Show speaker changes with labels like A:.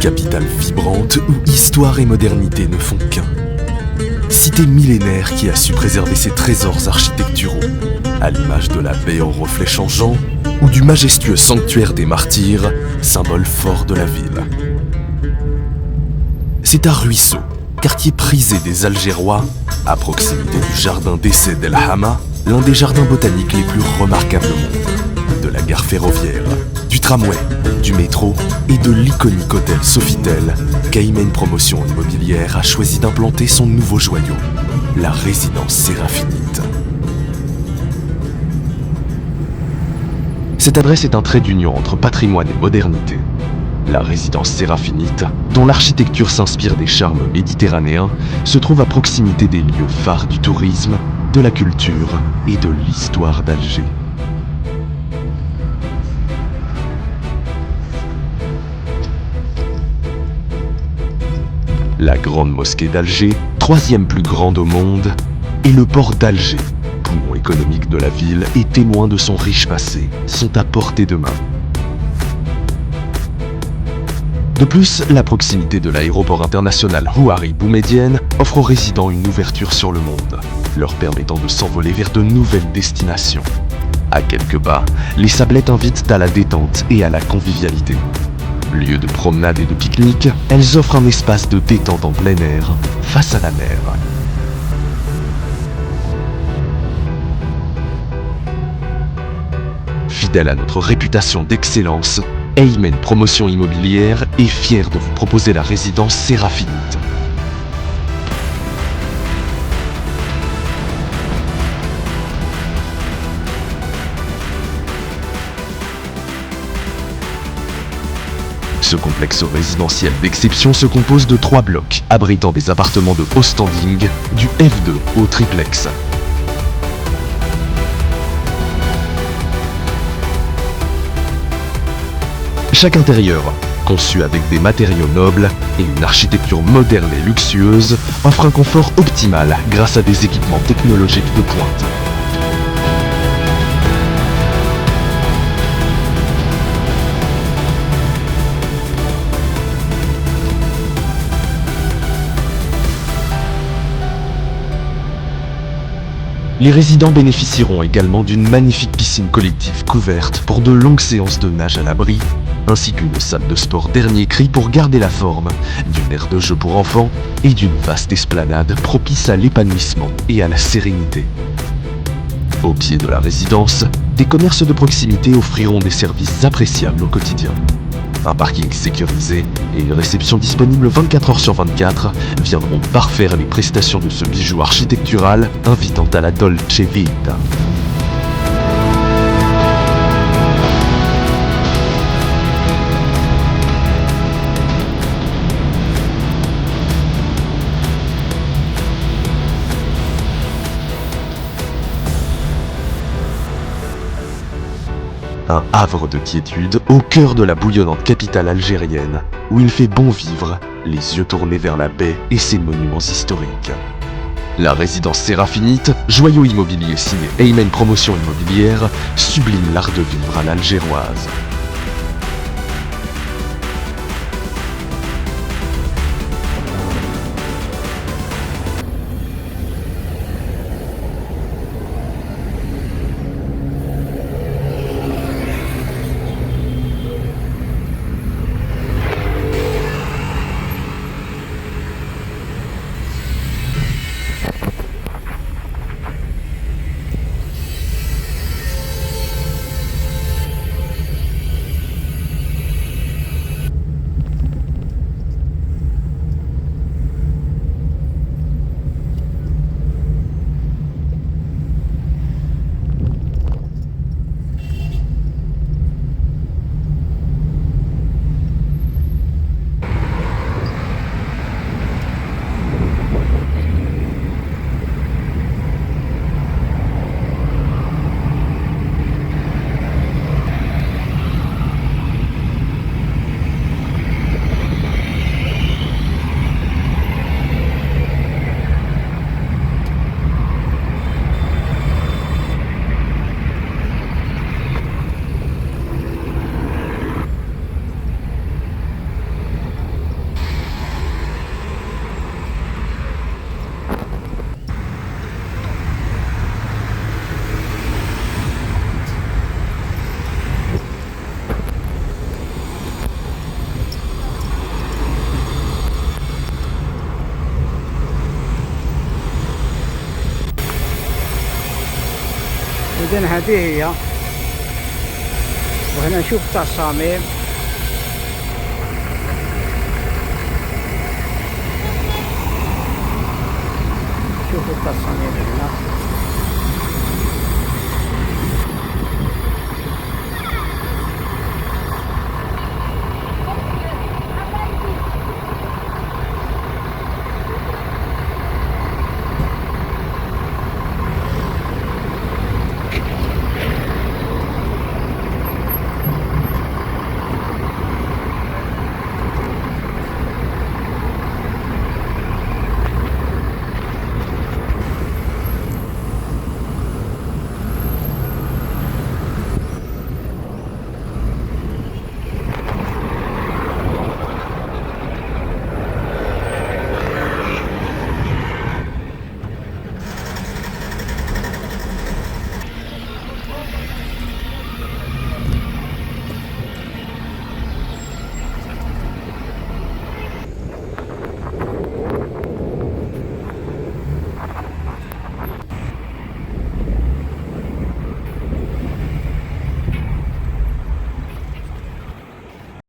A: Capitale vibrante où histoire et modernité ne font qu'un. Cité millénaire qui a su préserver ses trésors architecturaux, à l'image de la baie aux reflets changeants ou du majestueux sanctuaire des martyrs, symbole fort de la ville. C'est à Ruisseau, quartier prisé des Algérois, à proximité du jardin d'essai d'El Hama, l'un des jardins botaniques les plus remarquables au monde, de la gare ferroviaire, du tramway, du métro et de l'iconique hôtel Sofitel, qu'Aymen Promotion Immobilière a choisi d'implanter son nouveau joyau, la résidence Séraphinite. Cette adresse est un trait d'union entre patrimoine et modernité. La résidence Séraphinite, dont l'architecture s'inspire des charmes méditerranéens, se trouve à proximité des lieux phares du tourisme, de la culture et de l'histoire d'Alger. La grande mosquée d'Alger, troisième plus grande au monde, et le port d'Alger, poumon économique de la ville et témoin de son riche passé, sont à portée de main. De plus, la proximité de l'aéroport international Houari Boumedienne offre aux résidents une ouverture sur le monde, leur permettant de s'envoler vers de nouvelles destinations. À quelques pas, les sablettes invitent à la détente et à la convivialité. Lieu de promenade et de pique-nique, elles offrent un espace de détente en plein air, face à la mer. Fidèle à notre réputation d'excellence, Aymen Promotion Immobilière est fière de vous proposer la résidence Séraphinite. Ce complexe résidentiel d'exception se compose de 3 blocs, abritant des appartements de haut standing, du F2 au triplex. Chaque intérieur, conçu avec des matériaux nobles et une architecture moderne et luxueuse, offre un confort optimal grâce à des équipements technologiques de pointe. Les résidents bénéficieront également d'une magnifique piscine collective couverte pour de longues séances de nage à l'abri, ainsi qu'une salle de sport dernier cri pour garder la forme, d'une aire de jeu pour enfants et d'une vaste esplanade propice à l'épanouissement et à la sérénité. Au pied de la résidence, des commerces de proximité offriront des services appréciables au quotidien. Un parking sécurisé et une réception disponible 24 heures sur 24 viendront parfaire les prestations de ce bijou architectural invitant à la Dolce Vita. Un havre de quiétude au cœur de la bouillonnante capitale algérienne, où il fait bon vivre, les yeux tournés vers la baie et ses monuments historiques. La résidence Séraphinite, joyau immobilier signé Aymen Promotion Immobilière, sublime l'art de vivre à l'algéroise.
B: إذن هذه هي. وهنا نشوف التصاميم. شوفوا التصاميم هنا.